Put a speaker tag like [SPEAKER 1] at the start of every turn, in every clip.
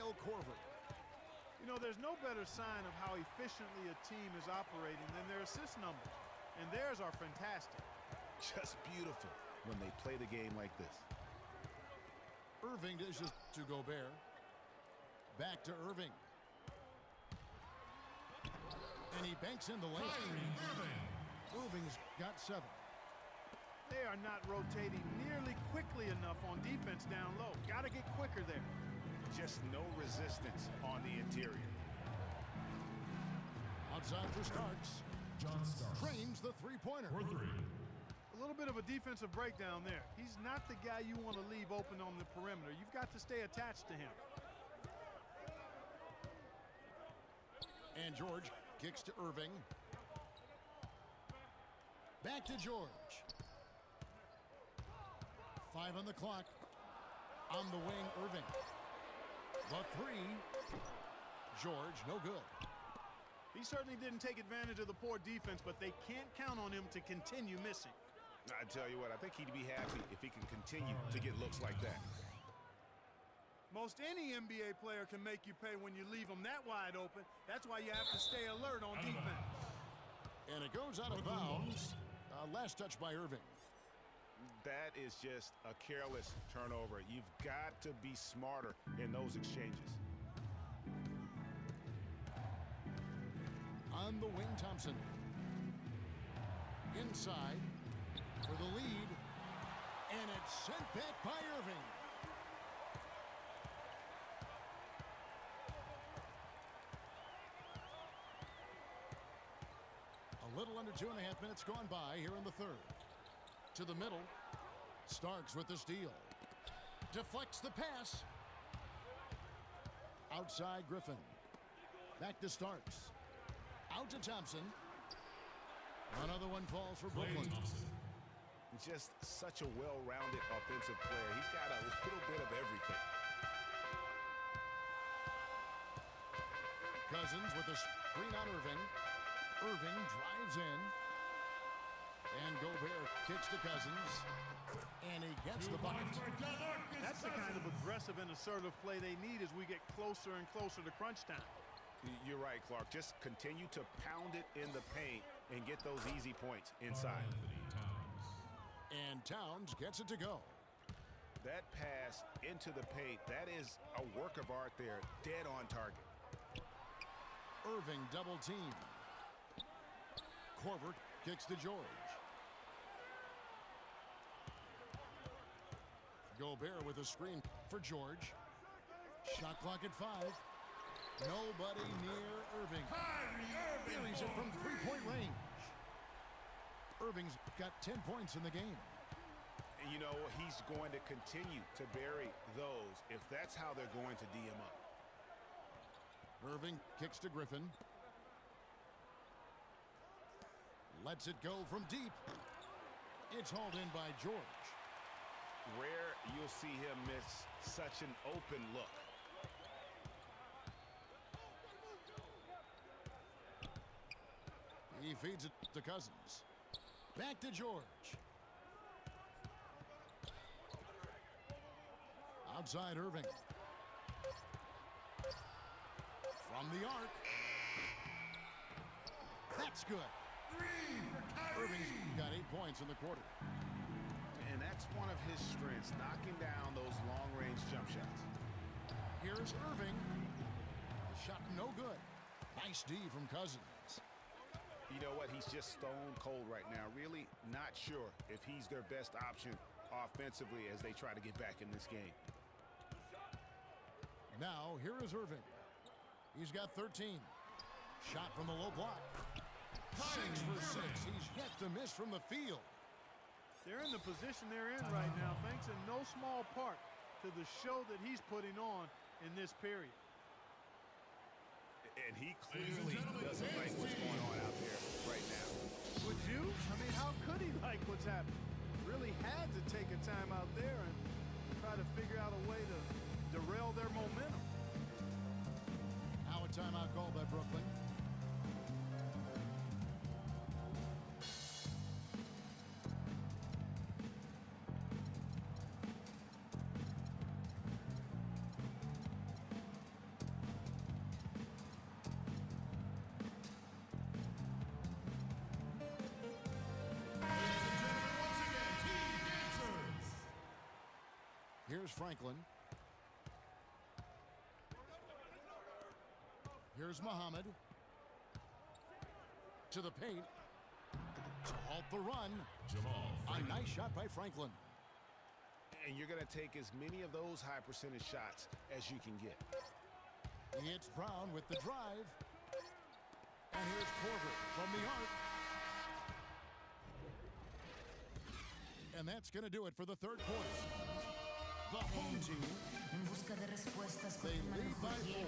[SPEAKER 1] Kyle Korver.
[SPEAKER 2] You know, there's no better sign of how efficiently a team is operating than their assist numbers. And theirs are fantastic.
[SPEAKER 3] Just beautiful when they play the game like this.
[SPEAKER 1] Irving dishes to Gobert. Back to Irving. And he banks in the layup. Irving's got 7.
[SPEAKER 2] They are not rotating nearly quickly enough on defense down low. Got to get quicker there.
[SPEAKER 3] Just no resistance on the interior.
[SPEAKER 1] Outside for Starks.
[SPEAKER 4] John Starks
[SPEAKER 1] Trains the three-pointer.
[SPEAKER 4] for 3.
[SPEAKER 2] A little bit of a defensive breakdown there. He's not the guy you want to leave open on the perimeter. You've got to stay attached to him.
[SPEAKER 1] And George kicks to Irving. Back to George. 5 on the clock. On the wing, Irving. The 3. George, no good.
[SPEAKER 2] He certainly didn't take advantage of the poor defense, but they can't count on him to continue missing.
[SPEAKER 3] I tell you what, I think he'd be happy if he can continue to get looks like that.
[SPEAKER 2] Most any NBA player can make you pay when you leave them that wide open. That's why you have to stay alert on defense.
[SPEAKER 1] And it goes out of bounds. Last touch by Irving.
[SPEAKER 3] That is just a careless turnover. You've got to be smarter in those exchanges.
[SPEAKER 1] On the wing, Thompson. Inside for the lead. And it's sent back by Irving. A little under 2.5 minutes gone by here in the third. To the middle. Starks with the steal. Deflects the pass. Outside Griffin. Back to Starks. Out to Thompson. Another one falls for Brooklyn.
[SPEAKER 3] Just such a well-rounded offensive player. He's got a little bit of everything.
[SPEAKER 1] Cousins with a screen on Irving. Irving drives in. And Gobert kicks to Cousins. And he gets the bucket.
[SPEAKER 2] That's the kind of aggressive and assertive play they need as we get closer and closer to crunch time.
[SPEAKER 3] You're right, Clark. Just continue to pound it in the paint and get those easy points inside.
[SPEAKER 1] And Towns gets it to go.
[SPEAKER 3] That pass into the paint, that is a work of art there. Dead on target.
[SPEAKER 1] Irving double team. Korver kicks to George. Gobert with a screen for George. Shot clock at 5. Nobody near Irving.
[SPEAKER 4] Kyrie
[SPEAKER 1] Buries it from three-point range. Irving's got 10 points in the game.
[SPEAKER 3] You know, he's going to continue to bury those if that's how they're going to D him up.
[SPEAKER 1] Irving kicks to Griffin. Lets it go from deep. It's hauled in by George.
[SPEAKER 3] Rare you'll see him miss such an open look.
[SPEAKER 1] He feeds it to Cousins. Back to George. Outside Irving. From the arc. That's good.
[SPEAKER 4] 3 for Kyrie.
[SPEAKER 1] Irving's got 8 points in the quarter.
[SPEAKER 3] And that's one of his strengths, knocking down those long-range jump shots.
[SPEAKER 1] Here's Irving. The shot no good. Nice D from Cousins.
[SPEAKER 3] You know what? He's just stone cold right now. Really not sure if he's their best option offensively as they try to get back in this game.
[SPEAKER 1] Now, here is Irving. He's got 13. Shot from the low block. 6 for 6. He's yet to miss from the field.
[SPEAKER 2] They're in the position they're in right now, thanks in no small part to the show that he's putting on in this period.
[SPEAKER 3] And he clearly doesn't like what's going on out there right now.
[SPEAKER 2] Would you? I mean, how could he like what's happening? Really had to take a time out there and try to figure out a way to derail their momentum.
[SPEAKER 1] Now a timeout called by Brooklyn. Franklin. Here's Muhammad. To the paint. To halt the run. A nice shot by Franklin.
[SPEAKER 3] And you're going to take as many of those high percentage shots as you can get.
[SPEAKER 1] It's Brown with the drive. And here's Korver from the arc. And that's going to do it for the third quarter. The home team, they lead by 4.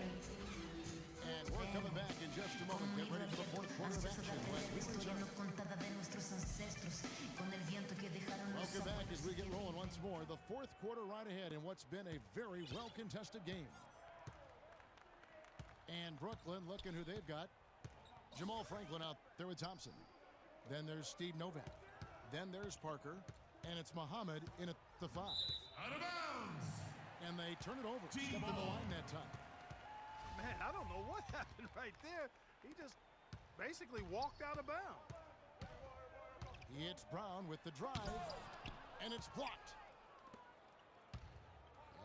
[SPEAKER 1] And we're coming back in just a moment. Get ready for the fourth quarter of action when we return. Welcome back as we get rolling once more. The fourth quarter right ahead in what's been a very well-contested game. And Brooklyn looking who they've got. Jamal Franklin out there with Thompson. Then there's Steve Novak. Then there's Parker. And it's Muhammad in at the 5.
[SPEAKER 4] Out of bounds.
[SPEAKER 1] And they turn it over. Stepped in the line that time.
[SPEAKER 2] Man, I don't know what happened right there. He just basically walked out of bounds.
[SPEAKER 1] It's Brown with the drive. And it's blocked.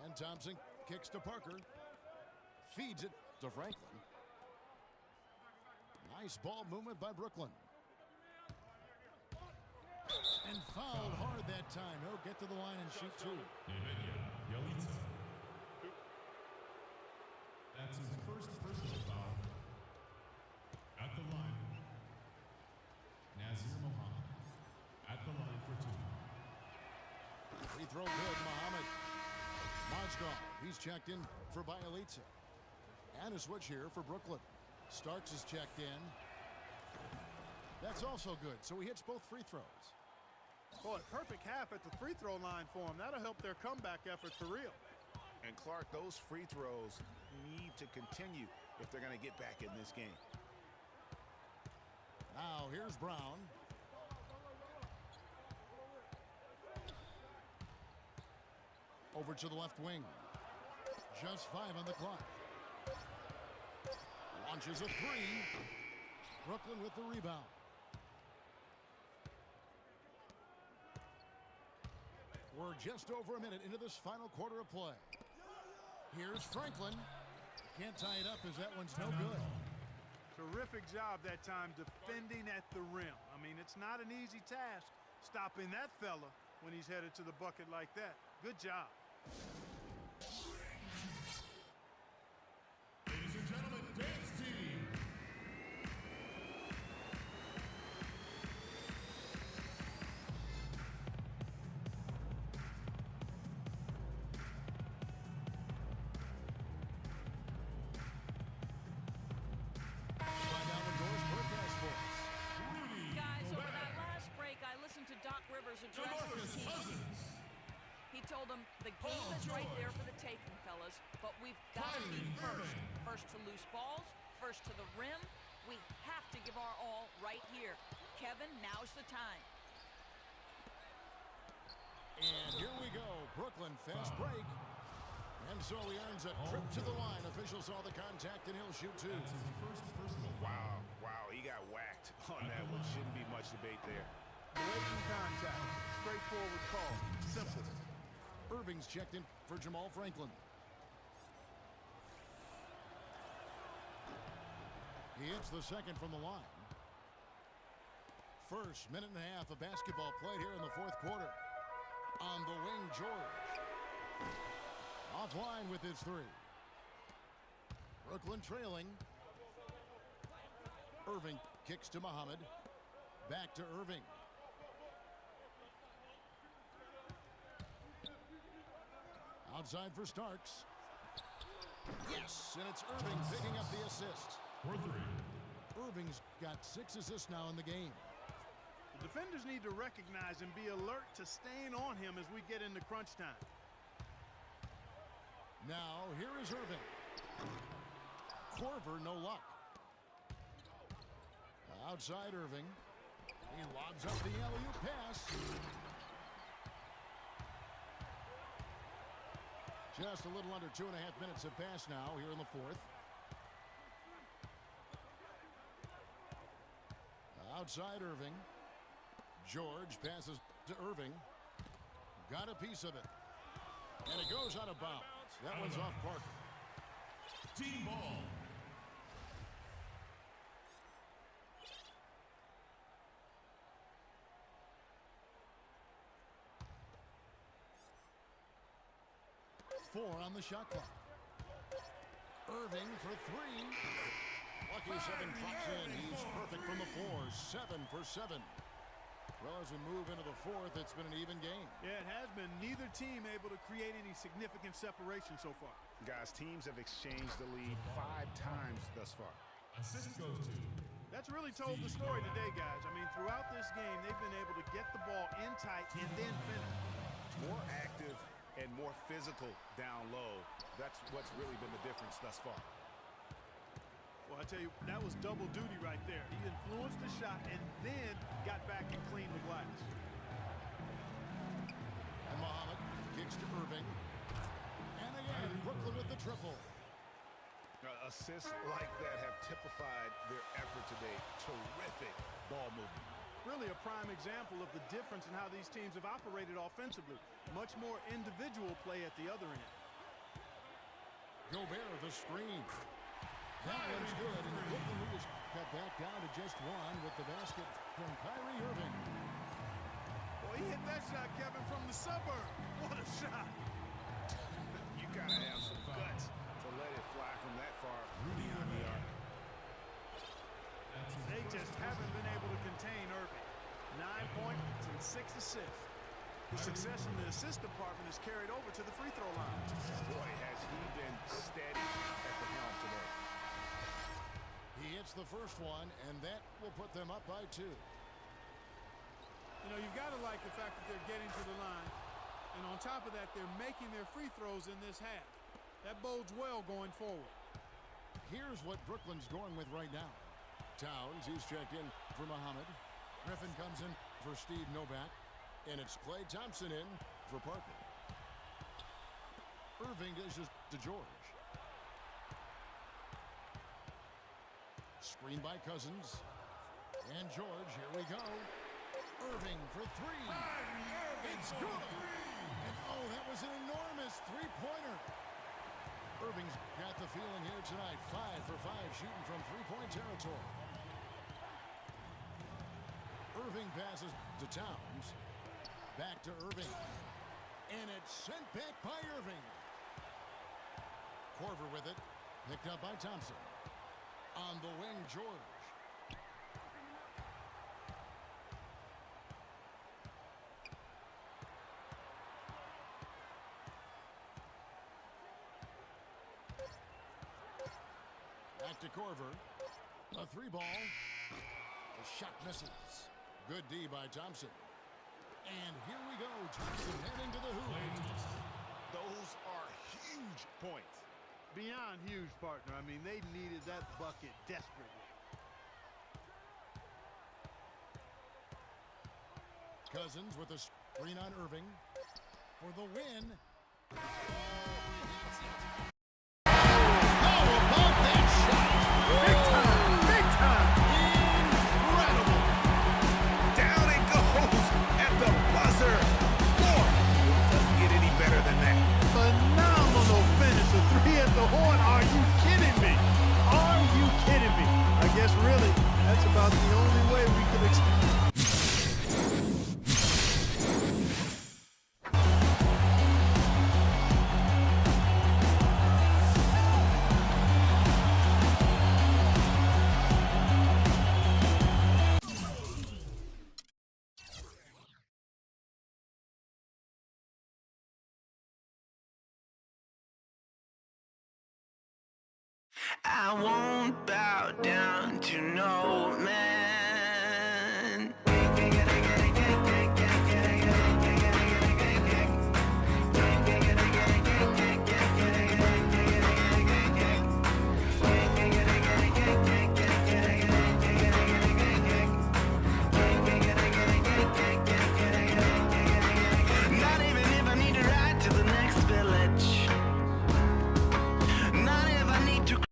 [SPEAKER 1] And Thompson kicks to Parker. Feeds it to Franklin. Nice ball movement by Brooklyn. And fouled hard that time. He'll get to the line and shoot 2.
[SPEAKER 4] That's his first personal foul. At the line, Nazir Mohammed. At the line for 2.
[SPEAKER 1] Free throw good, Muhammad. Mozgov, he's checked in for Bielitsa. And a switch here for Brooklyn. Starks is checked in. That's also good, so he hits both free throws.
[SPEAKER 2] Boy, perfect half at the free throw line for him. That'll help their comeback effort for real.
[SPEAKER 3] And Clark, those free throws need to continue if they're going to get back in this game.
[SPEAKER 1] Now here's Brown. Over to the left wing. Just 5 on the clock. Launches a 3. Brooklyn with the rebound. We're just over a minute into this final quarter of play. Here's Franklin. Can't tie it up as that one's no good.
[SPEAKER 2] Terrific job that time defending at the rim. I mean, it's not an easy task stopping that fella when he's headed to the bucket like that. Good job.
[SPEAKER 4] Ladies and gentlemen, dance team.
[SPEAKER 5] Address his team. He told them the game is right there for the taking, fellas, but we've got to be first. First to loose balls, first to the rim. We have to give our all right here. Kevin, now's the time.
[SPEAKER 1] And here we go. Brooklyn fast break. And so he earns a trip to the line. Officials saw the contact and he'll shoot 2.
[SPEAKER 3] Wow, he got whacked on that one. Shouldn't be much debate there.
[SPEAKER 2] Blatant contact. Straightforward call. Simple.
[SPEAKER 1] Irving's checked in for Jamal Franklin. He hits the second from the line. First minute and a half of basketball played here in the fourth quarter. On the wing, George. Offline with his 3. Brooklyn trailing. Irving kicks to Muhammad. Back to Irving. Outside for Starks. Yes, and it's Irving picking up the assist.
[SPEAKER 4] 4-3.
[SPEAKER 1] Irving's got 6 assists now in the game.
[SPEAKER 2] The defenders need to recognize and be alert to staying on him as we get into crunch time.
[SPEAKER 1] Now, here is Irving. Korver, no luck. Outside Irving. He lobs up the alley-oop pass. Just a little under 2.5 minutes have passed now here in the fourth. Outside Irving. George passes to Irving. Got a piece of it. And it goes out of bounds. That one's off Parker.
[SPEAKER 4] Team ball.
[SPEAKER 1] Four on the shot clock. Irving for three. Lucky seven drops in. He's perfect from the floor. 7 for 7. Well, as we move into the fourth, it's been an even game.
[SPEAKER 2] Yeah, it has been. Neither team able to create any significant separation so far.
[SPEAKER 3] Guys, teams have exchanged the lead 5 times thus far.
[SPEAKER 4] Assist goes to.
[SPEAKER 2] That's really told the story today, guys. I mean, throughout this game, they've been able to get the ball in tight and then finish.
[SPEAKER 3] More active and more physical down low. That's what's really been the difference thus far.
[SPEAKER 2] Well, I tell you, that was double duty right there. He influenced the shot and then got back and cleaned the glass.
[SPEAKER 1] And Muhammad kicks to Irving. And again, Brooklyn with the triple.
[SPEAKER 3] Assists like that have typified their effort today. Terrific ball movement.
[SPEAKER 2] Really a prime example of the difference in how these teams have operated offensively. Much more individual play at the other end.
[SPEAKER 1] Gobert, the screen. That one's good, and Brooklyn Lewis cut back down to just one with the basket from Kyrie Irving.
[SPEAKER 2] Boy, he hit that shot, Kevin, from the suburb. What a shot.
[SPEAKER 3] You got to have some guts to let it fly from that far beyond the arc.
[SPEAKER 2] They just haven't been able to contain Irving. 9 points and 6 assists. His success in the assist department is carried over to the free throw line.
[SPEAKER 3] Boy, has he been steady at the helm today.
[SPEAKER 1] He hits the first one, and that will put them up by 2.
[SPEAKER 2] You know, you've got to like the fact that they're getting to the line. And on top of that, they're making their free throws in this half. That bodes well going forward.
[SPEAKER 1] Here's what Brooklyn's going with right now. Towns, he's checked in for Muhammad. Griffin comes in for Steve Novak. And it's Klay Thompson in for Parker. Irving dishes to George. Screen by Cousins. And George, here we go. Irving for 3. It's good. And oh, that was an enormous three-pointer. Irving's got the feeling here tonight. 5 for 5 shooting from three-point territory. Irving passes to Towns. Back to Irving. And it's sent back by Irving. Korver with it. Picked up by Thompson. On the wing, George. Back to Korver. A 3-ball. The shot misses. Good D by Thompson. And here we go. Thompson heading to the hoop.
[SPEAKER 3] Those are huge points.
[SPEAKER 2] Beyond huge, partner. I mean, they needed that bucket desperately.
[SPEAKER 1] Cousins with a screen on Irving for the win. How about that shot?
[SPEAKER 2] Big time! Big time!
[SPEAKER 1] Incredible!
[SPEAKER 3] Down it goes at the buzzer. Boy, it doesn't get any better than that.
[SPEAKER 2] Phenomenal finish. A 3 at the horn. Are you kidding me? Are you kidding me? I guess really, that's about the only way we could expect.
[SPEAKER 6] I won't